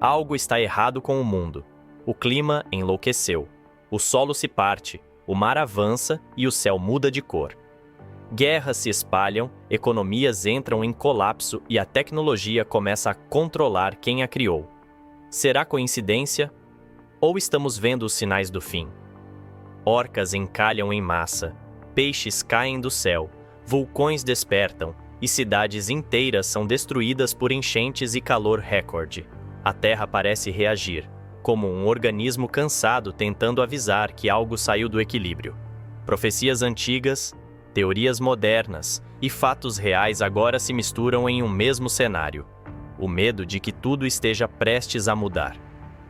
Algo está errado com o mundo. O clima enlouqueceu. O solo se parte, o mar avança e o céu muda de cor. Guerras se espalham, economias entram em colapso e a tecnologia começa a controlar quem a criou. Será coincidência? Ou estamos vendo os sinais do fim? Orcas encalham em massa, peixes caem do céu, vulcões despertam e cidades inteiras são destruídas por enchentes e calor recorde. A Terra parece reagir, como um organismo cansado tentando avisar que algo saiu do equilíbrio. Profecias antigas, teorias modernas e fatos reais agora se misturam em um mesmo cenário. O medo de que tudo esteja prestes a mudar.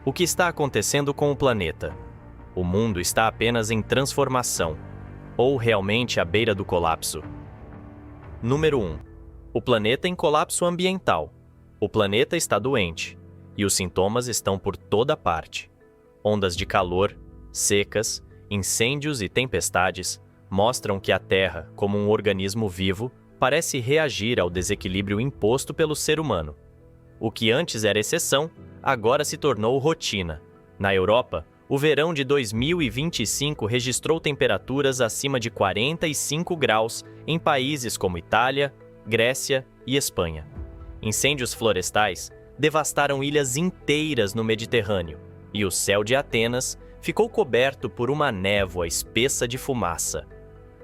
O que está acontecendo com o planeta? O mundo está apenas em transformação, ou realmente à beira do colapso? Número 1. O planeta em colapso ambiental. O planeta está doente, e os sintomas estão por toda parte. Ondas de calor, secas, incêndios e tempestades mostram que a Terra, como um organismo vivo, parece reagir ao desequilíbrio imposto pelo ser humano. O que antes era exceção, agora se tornou rotina. Na Europa, o verão de 2025 registrou temperaturas acima de 45 graus em países como Itália, Grécia e Espanha. Incêndios florestais devastaram ilhas inteiras no Mediterrâneo, e o céu de Atenas ficou coberto por uma névoa espessa de fumaça.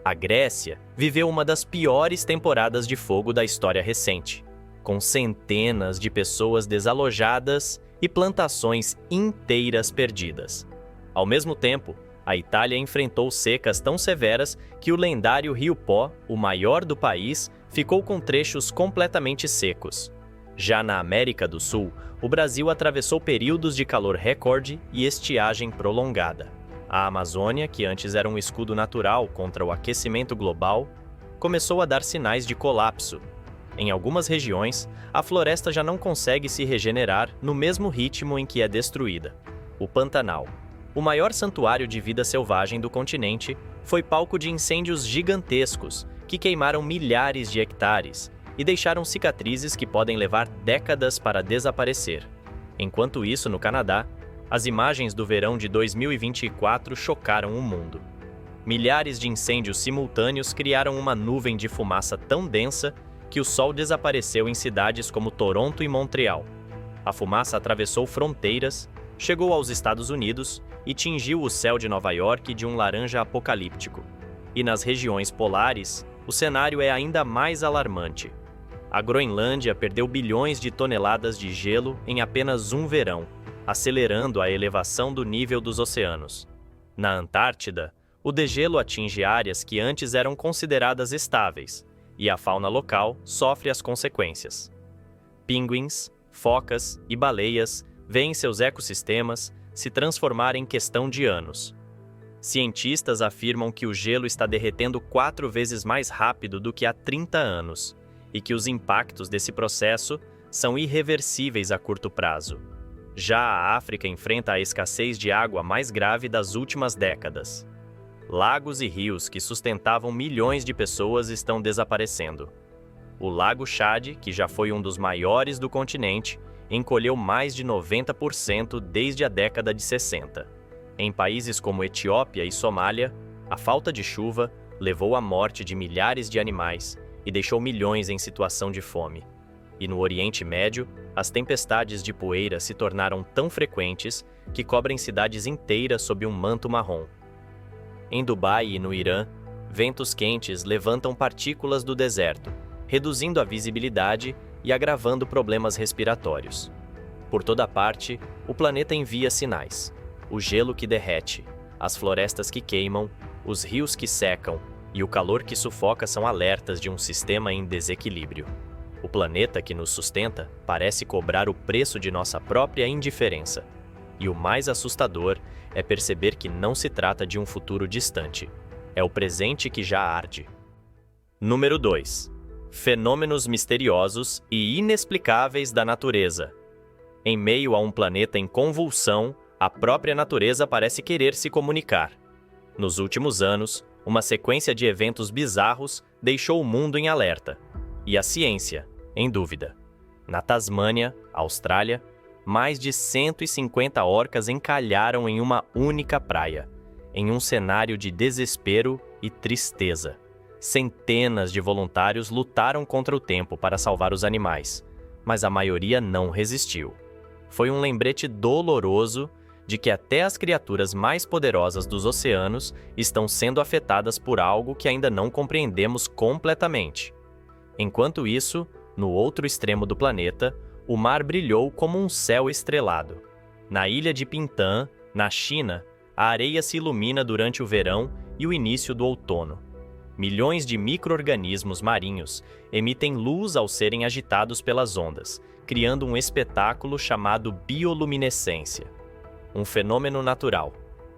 A Grécia viveu uma das piores temporadas de fogo da história recente, com centenas de pessoas desalojadas e plantações inteiras perdidas. Ao mesmo tempo, a Itália enfrentou secas tão severas que o lendário Rio Pó, o maior do país, ficou com trechos completamente secos. Já na América do Sul, o Brasil atravessou períodos de calor recorde e estiagem prolongada. A Amazônia, que antes era um escudo natural contra o aquecimento global, começou a dar sinais de colapso. Em algumas regiões, a floresta já não consegue se regenerar no mesmo ritmo em que é destruída. O Pantanal, o maior santuário de vida selvagem do continente, foi palco de incêndios gigantescos que queimaram milhares de hectares e deixaram cicatrizes que podem levar décadas para desaparecer. Enquanto isso, no Canadá, as imagens do verão de 2024 chocaram o mundo. Milhares de incêndios simultâneos criaram uma nuvem de fumaça tão densa que o sol desapareceu em cidades como Toronto e Montreal. A fumaça atravessou fronteiras, chegou aos Estados Unidos e tingiu o céu de Nova York de um laranja apocalíptico. E nas regiões polares, o cenário é ainda mais alarmante. A Groenlândia perdeu bilhões de toneladas de gelo em apenas um verão, acelerando a elevação do nível dos oceanos. Na Antártida, o degelo atinge áreas que antes eram consideradas estáveis, e a fauna local sofre as consequências. Pinguins, focas e baleias veem seus ecossistemas se transformar em questão de anos. Cientistas afirmam que o gelo está derretendo 4 vezes mais rápido do que há 30 anos, e que os impactos desse processo são irreversíveis a curto prazo. Já a África enfrenta a escassez de água mais grave das últimas décadas. Lagos e rios que sustentavam milhões de pessoas estão desaparecendo. O Lago Chad, que já foi um dos maiores do continente, encolheu mais de 90% desde a década de 60. Em países como Etiópia e Somália, a falta de chuva levou à morte de milhares de animais e deixou milhões em situação de fome. E no Oriente Médio, as tempestades de poeira se tornaram tão frequentes que cobrem cidades inteiras sob um manto marrom. Em Dubai e no Irã, ventos quentes levantam partículas do deserto, reduzindo a visibilidade e agravando problemas respiratórios. Por toda parte, o planeta envia sinais. O gelo que derrete, as florestas que queimam, os rios que secam e o calor que sufoca são alertas de um sistema em desequilíbrio. O planeta que nos sustenta parece cobrar o preço de nossa própria indiferença. E o mais assustador é perceber que não se trata de um futuro distante. É o presente que já arde. Número 2. Fenômenos misteriosos e inexplicáveis da natureza. Em meio a um planeta em convulsão, a própria natureza parece querer se comunicar. Nos últimos anos, uma sequência de eventos bizarros deixou o mundo em alerta. E a ciência, em dúvida. Na Tasmânia, Austrália, mais de 150 orcas encalharam em uma única praia, em um cenário de desespero e tristeza. Centenas de voluntários lutaram contra o tempo para salvar os animais, mas a maioria não resistiu. Foi um lembrete doloroso de que até as criaturas mais poderosas dos oceanos estão sendo afetadas por algo que ainda não compreendemos completamente. Enquanto isso, no outro extremo do planeta, o mar brilhou como um céu estrelado. Na ilha de Pintan, na China, a areia se ilumina durante o verão e o início do outono. Milhões de micro-organismos marinhos emitem luz ao serem agitados pelas ondas, criando um espetáculo chamado bioluminescência. Um fenômeno natural,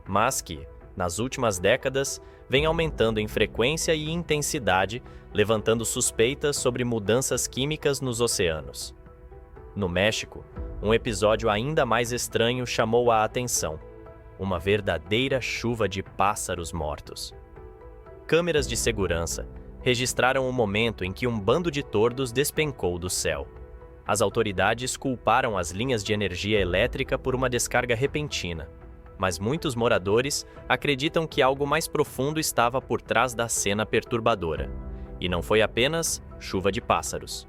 mas que, nas últimas décadas, vem aumentando em frequência e intensidade, levantando suspeitas sobre mudanças químicas nos oceanos. No México, um episódio ainda mais estranho chamou a atenção: uma verdadeira chuva de pássaros mortos. Câmeras de segurança registraram o momento em que um bando de tordos despencou do céu. As autoridades culparam as linhas de energia elétrica por uma descarga repentina, mas muitos moradores acreditam que algo mais profundo estava por trás da cena perturbadora. E não foi apenas chuva de pássaros.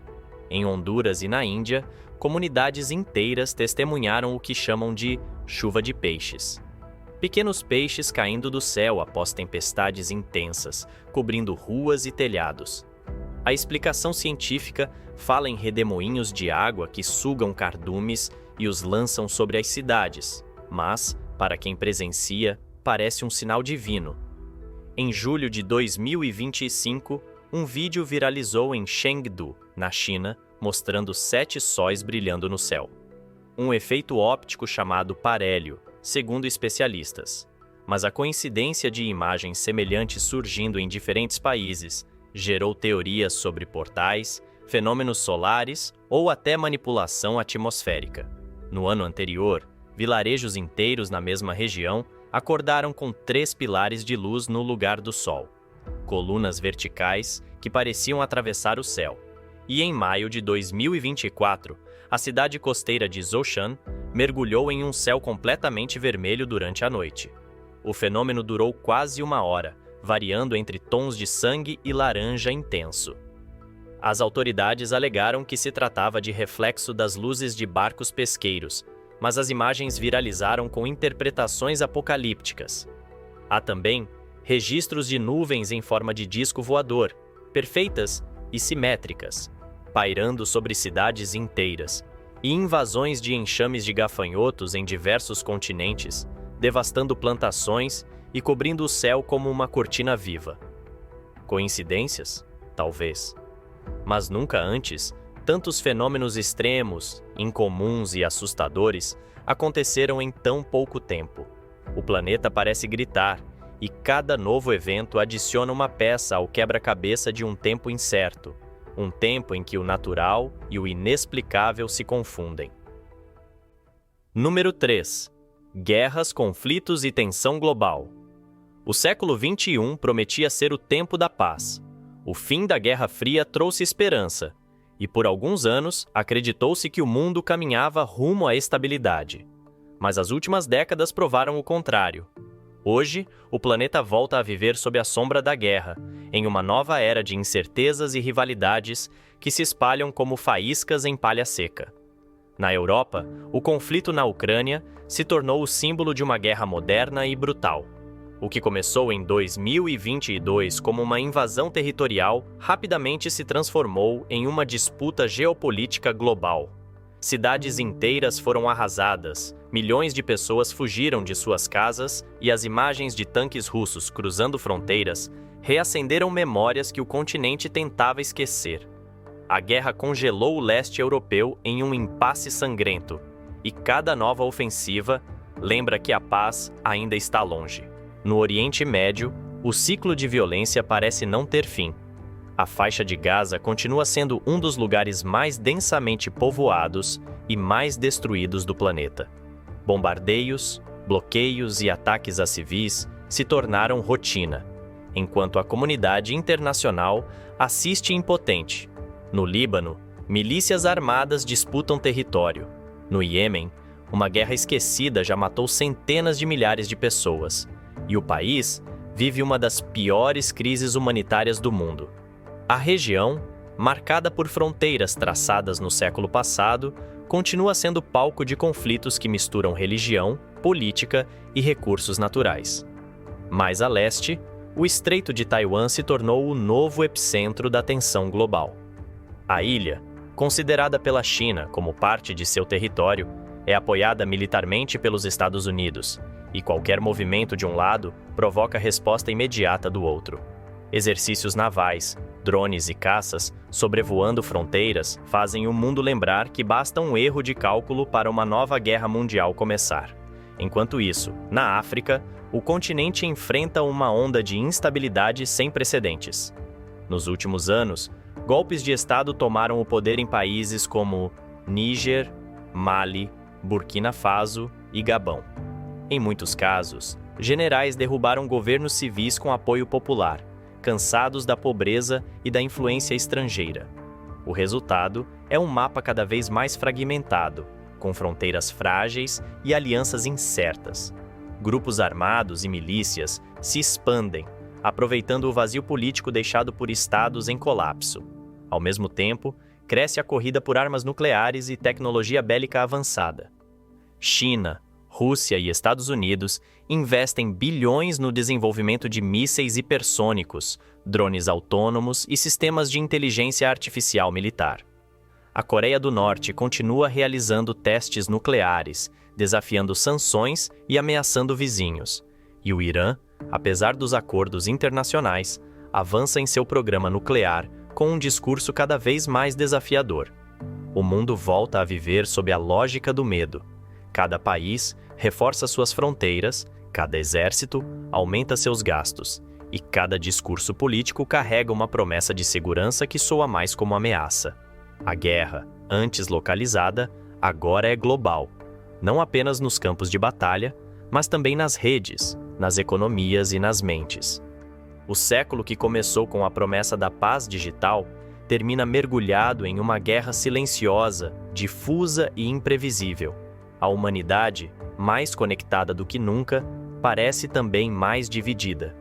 Em Honduras e na Índia, comunidades inteiras testemunharam o que chamam de chuva de peixes. Pequenos peixes caindo do céu após tempestades intensas, cobrindo ruas e telhados. A explicação científica fala em redemoinhos de água que sugam cardumes e os lançam sobre as cidades, mas, para quem presencia, parece um sinal divino. Em julho de 2025, um vídeo viralizou em Chengdu, na China, mostrando 7 sóis brilhando no céu. Um efeito óptico chamado parélio, segundo especialistas. Mas a coincidência de imagens semelhantes surgindo em diferentes países gerou teorias sobre portais, fenômenos solares ou até manipulação atmosférica. No ano anterior, vilarejos inteiros na mesma região acordaram com 3 pilares de luz no lugar do sol, colunas verticais que pareciam atravessar o céu. E em maio de 2024, a cidade costeira de Zhoushan mergulhou em um céu completamente vermelho durante a noite. O fenômeno durou quase 1 hora, variando entre tons de sangue e laranja intenso. As autoridades alegaram que se tratava de reflexo das luzes de barcos pesqueiros, mas as imagens viralizaram com interpretações apocalípticas. Há também registros de nuvens em forma de disco voador, perfeitas e simétricas, pairando sobre cidades inteiras, e invasões de enxames de gafanhotos em diversos continentes, devastando plantações e cobrindo o céu como uma cortina viva. Coincidências? Talvez. Mas nunca antes, tantos fenômenos extremos, incomuns e assustadores aconteceram em tão pouco tempo. O planeta parece gritar, e cada novo evento adiciona uma peça ao quebra-cabeça de um tempo incerto, um tempo em que o natural e o inexplicável se confundem. Número 3. Guerras, conflitos e tensão global. O século XXI prometia ser o tempo da paz. O fim da Guerra Fria trouxe esperança, e por alguns anos acreditou-se que o mundo caminhava rumo à estabilidade. Mas as últimas décadas provaram o contrário. Hoje, o planeta volta a viver sob a sombra da guerra, em uma nova era de incertezas e rivalidades que se espalham como faíscas em palha seca. Na Europa, o conflito na Ucrânia se tornou o símbolo de uma guerra moderna e brutal. O que começou em 2022 como uma invasão territorial rapidamente se transformou em uma disputa geopolítica global. Cidades inteiras foram arrasadas, milhões de pessoas fugiram de suas casas e as imagens de tanques russos cruzando fronteiras reacenderam memórias que o continente tentava esquecer. A guerra congelou o leste europeu em um impasse sangrento, e cada nova ofensiva lembra que a paz ainda está longe. No Oriente Médio, o ciclo de violência parece não ter fim. A faixa de Gaza continua sendo um dos lugares mais densamente povoados e mais destruídos do planeta. Bombardeios, bloqueios e ataques a civis se tornaram rotina, enquanto a comunidade internacional assiste impotente. No Líbano, milícias armadas disputam território. No Iêmen, uma guerra esquecida já matou centenas de milhares de pessoas, e o país vive uma das piores crises humanitárias do mundo. A região, marcada por fronteiras traçadas no século passado, continua sendo palco de conflitos que misturam religião, política e recursos naturais. Mais a leste, o Estreito de Taiwan se tornou o novo epicentro da tensão global. A ilha, considerada pela China como parte de seu território, é apoiada militarmente pelos Estados Unidos, e qualquer movimento de um lado provoca resposta imediata do outro. Exercícios navais, drones e caças sobrevoando fronteiras fazem o mundo lembrar que basta um erro de cálculo para uma nova guerra mundial começar. Enquanto isso, na África, o continente enfrenta uma onda de instabilidade sem precedentes. Nos últimos anos, golpes de Estado tomaram o poder em países como Níger, Mali, Burkina Faso e Gabão. Em muitos casos, generais derrubaram governos civis com apoio popular, cansados da pobreza e da influência estrangeira. O resultado é um mapa cada vez mais fragmentado, com fronteiras frágeis e alianças incertas. Grupos armados e milícias se expandem, aproveitando o vazio político deixado por estados em colapso. Ao mesmo tempo, cresce a corrida por armas nucleares e tecnologia bélica avançada. China, Rússia e Estados Unidos investem bilhões no desenvolvimento de mísseis hipersônicos, drones autônomos e sistemas de inteligência artificial militar. A Coreia do Norte continua realizando testes nucleares, desafiando sanções e ameaçando vizinhos. E o Irã, apesar dos acordos internacionais, avança em seu programa nuclear com um discurso cada vez mais desafiador. O mundo volta a viver sob a lógica do medo. Cada país reforça suas fronteiras, cada exército aumenta seus gastos, e cada discurso político carrega uma promessa de segurança que soa mais como ameaça. A guerra, antes localizada, agora é global, não apenas nos campos de batalha, mas também nas redes, nas economias e nas mentes. O século que começou com a promessa da paz digital termina mergulhado em uma guerra silenciosa, difusa e imprevisível. A humanidade, mais conectada do que nunca, parece também mais dividida.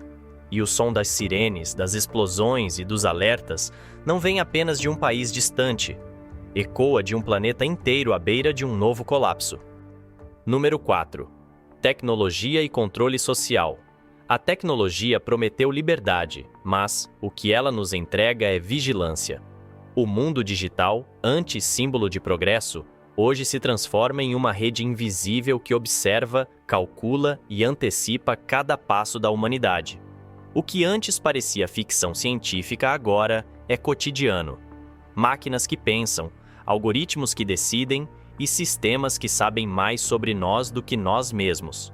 E o som das sirenes, das explosões e dos alertas não vem apenas de um país distante, ecoa de um planeta inteiro à beira de um novo colapso. Número 4. Tecnologia e controle social. A tecnologia prometeu liberdade, mas o que ela nos entrega é vigilância. O mundo digital, antes símbolo de progresso, hoje se transforma em uma rede invisível que observa, calcula e antecipa cada passo da humanidade. O que antes parecia ficção científica agora é cotidiano. Máquinas que pensam, algoritmos que decidem e sistemas que sabem mais sobre nós do que nós mesmos.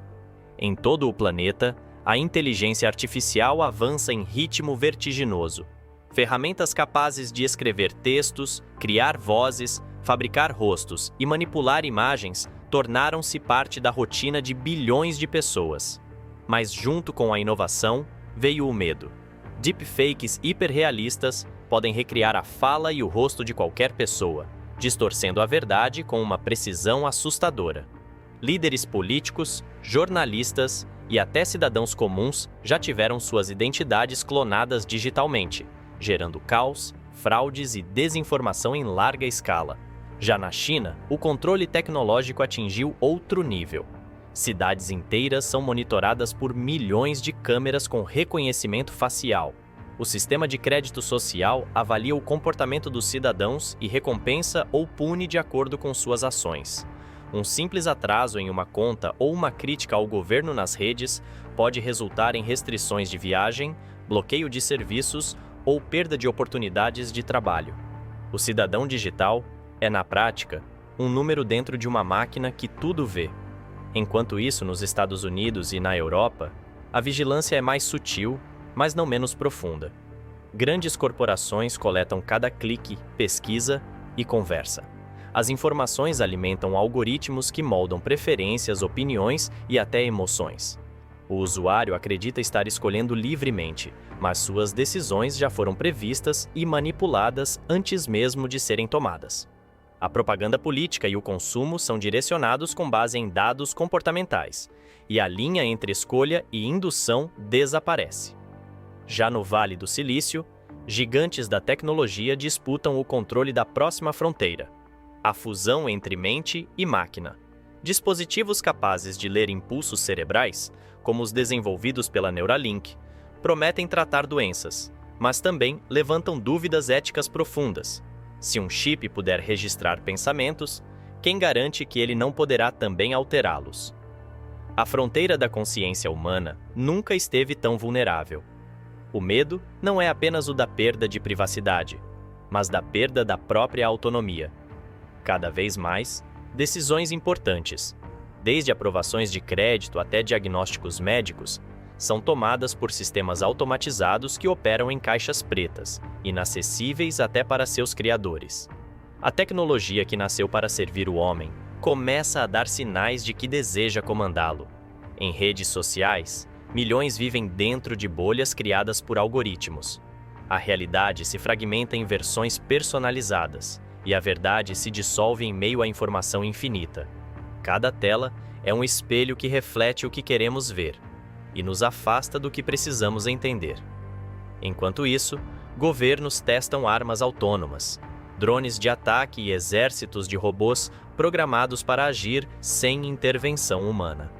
Em todo o planeta, a inteligência artificial avança em ritmo vertiginoso. Ferramentas capazes de escrever textos, criar vozes, fabricar rostos e manipular imagens tornaram-se parte da rotina de bilhões de pessoas. Mas junto com a inovação, veio o medo. Deepfakes hiperrealistas podem recriar a fala e o rosto de qualquer pessoa, distorcendo a verdade com uma precisão assustadora. Líderes políticos, jornalistas e até cidadãos comuns já tiveram suas identidades clonadas digitalmente, gerando caos, fraudes e desinformação em larga escala. Já na China, o controle tecnológico atingiu outro nível. Cidades inteiras são monitoradas por milhões de câmeras com reconhecimento facial. O sistema de crédito social avalia o comportamento dos cidadãos e recompensa ou pune de acordo com suas ações. Um simples atraso em uma conta ou uma crítica ao governo nas redes pode resultar em restrições de viagem, bloqueio de serviços ou perda de oportunidades de trabalho. O cidadão digital é, na prática, um número dentro de uma máquina que tudo vê. Enquanto isso, nos Estados Unidos e na Europa, a vigilância é mais sutil, mas não menos profunda. Grandes corporações coletam cada clique, pesquisa e conversa. As informações alimentam algoritmos que moldam preferências, opiniões e até emoções. O usuário acredita estar escolhendo livremente, mas suas decisões já foram previstas e manipuladas antes mesmo de serem tomadas. A propaganda política e o consumo são direcionados com base em dados comportamentais, e a linha entre escolha e indução desaparece. Já no Vale do Silício, gigantes da tecnologia disputam o controle da próxima fronteira, a fusão entre mente e máquina. Dispositivos capazes de ler impulsos cerebrais, como os desenvolvidos pela Neuralink, prometem tratar doenças, mas também levantam dúvidas éticas profundas. Se um chip puder registrar pensamentos, quem garante que ele não poderá também alterá-los? A fronteira da consciência humana nunca esteve tão vulnerável. O medo não é apenas o da perda de privacidade, mas da perda da própria autonomia. Cada vez mais, decisões importantes, desde aprovações de crédito até diagnósticos médicos, são tomadas por sistemas automatizados que operam em caixas pretas, inacessíveis até para seus criadores. A tecnologia que nasceu para servir o homem começa a dar sinais de que deseja comandá-lo. Em redes sociais, milhões vivem dentro de bolhas criadas por algoritmos. A realidade se fragmenta em versões personalizadas, e a verdade se dissolve em meio à informação infinita. Cada tela é um espelho que reflete o que queremos ver e nos afasta do que precisamos entender. Enquanto isso, governos testam armas autônomas, drones de ataque e exércitos de robôs programados para agir sem intervenção humana.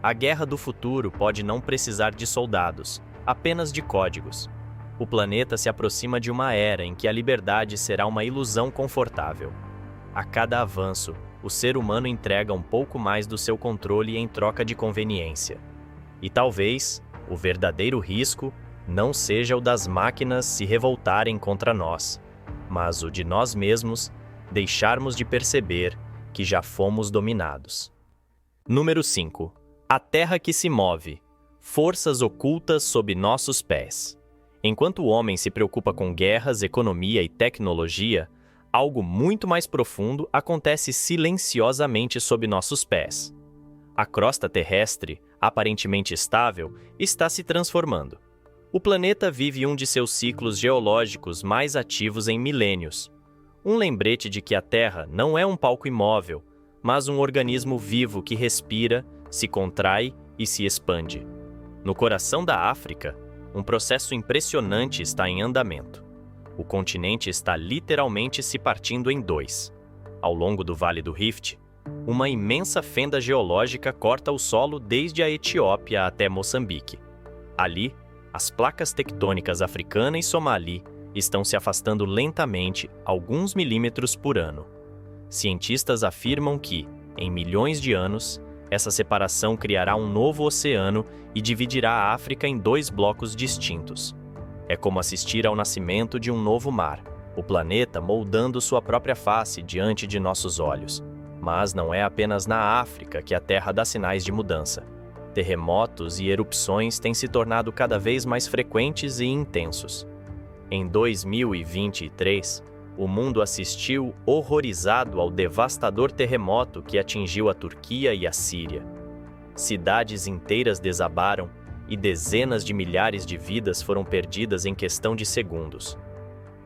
A guerra do futuro pode não precisar de soldados, apenas de códigos. O planeta se aproxima de uma era em que a liberdade será uma ilusão confortável. A cada avanço, o ser humano entrega um pouco mais do seu controle em troca de conveniência. E talvez o verdadeiro risco não seja o das máquinas se revoltarem contra nós, mas o de nós mesmos deixarmos de perceber que já fomos dominados. Número 5. A Terra que se move. Forças ocultas sob nossos pés. Enquanto o homem se preocupa com guerras, economia e tecnologia, algo muito mais profundo acontece silenciosamente sob nossos pés. A crosta terrestre, aparentemente estável, está se transformando. O planeta vive um de seus ciclos geológicos mais ativos em milênios. Um lembrete de que a Terra não é um palco imóvel, mas um organismo vivo que respira, se contrai e se expande. No coração da África, um processo impressionante está em andamento. O continente está literalmente se partindo em dois. Ao longo do Vale do Rift, uma imensa fenda geológica corta o solo desde a Etiópia até Moçambique. Ali, as placas tectônicas africana e somali estão se afastando lentamente alguns milímetros por ano. Cientistas afirmam que, em milhões de anos, essa separação criará um novo oceano e dividirá a África em dois blocos distintos. É como assistir ao nascimento de um novo mar, o planeta moldando sua própria face diante de nossos olhos. Mas não é apenas na África que a Terra dá sinais de mudança. Terremotos e erupções têm se tornado cada vez mais frequentes e intensos. Em 2023, o mundo assistiu horrorizado ao devastador terremoto que atingiu a Turquia e a Síria. Cidades inteiras desabaram e dezenas de milhares de vidas foram perdidas em questão de segundos.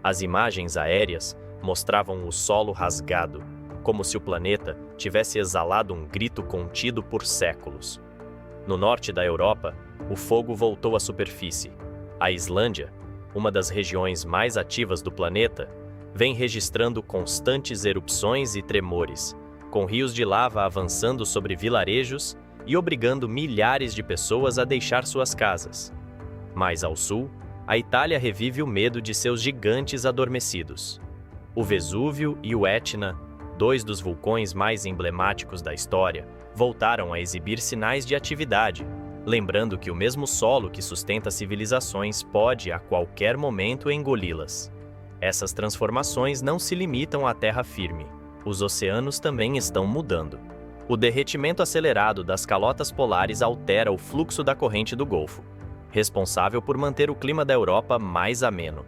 As imagens aéreas mostravam o solo rasgado, como se o planeta tivesse exalado um grito contido por séculos. No norte da Europa, o fogo voltou à superfície. A Islândia, uma das regiões mais ativas do planeta, vem registrando constantes erupções e tremores, com rios de lava avançando sobre vilarejos e obrigando milhares de pessoas a deixar suas casas. Mais ao sul, a Itália revive o medo de seus gigantes adormecidos. O Vesúvio e o Etna, dois dos vulcões mais emblemáticos da história, voltaram a exibir sinais de atividade, lembrando que o mesmo solo que sustenta civilizações pode, a qualquer momento, engoli-las. Essas transformações não se limitam à terra firme. Os oceanos também estão mudando. O derretimento acelerado das calotas polares altera o fluxo da corrente do Golfo, responsável por manter o clima da Europa mais ameno.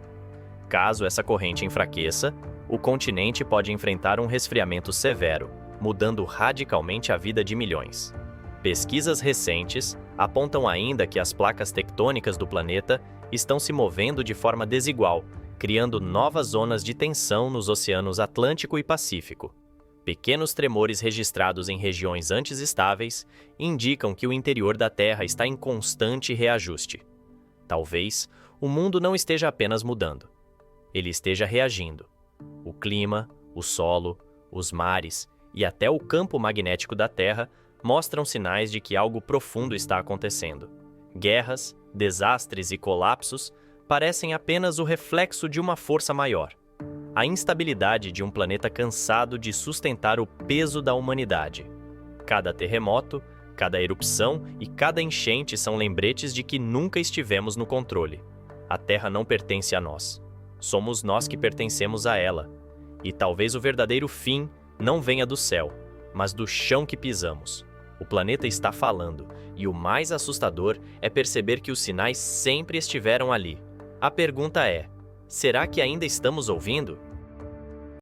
Caso essa corrente enfraqueça, o continente pode enfrentar um resfriamento severo, mudando radicalmente a vida de milhões. Pesquisas recentes apontam ainda que as placas tectônicas do planeta estão se movendo de forma desigual, criando novas zonas de tensão nos oceanos Atlântico e Pacífico. Pequenos tremores registrados em regiões antes estáveis indicam que o interior da Terra está em constante reajuste. Talvez o mundo não esteja apenas mudando. Ele esteja reagindo. O clima, o solo, os mares e até o campo magnético da Terra mostram sinais de que algo profundo está acontecendo. Guerras, desastres e colapsos parecem apenas o reflexo de uma força maior. A instabilidade de um planeta cansado de sustentar o peso da humanidade. Cada terremoto, cada erupção e cada enchente são lembretes de que nunca estivemos no controle. A Terra não pertence a nós. Somos nós que pertencemos a ela. E talvez o verdadeiro fim não venha do céu, mas do chão que pisamos. O planeta está falando, e o mais assustador é perceber que os sinais sempre estiveram ali. A pergunta é: será que ainda estamos ouvindo?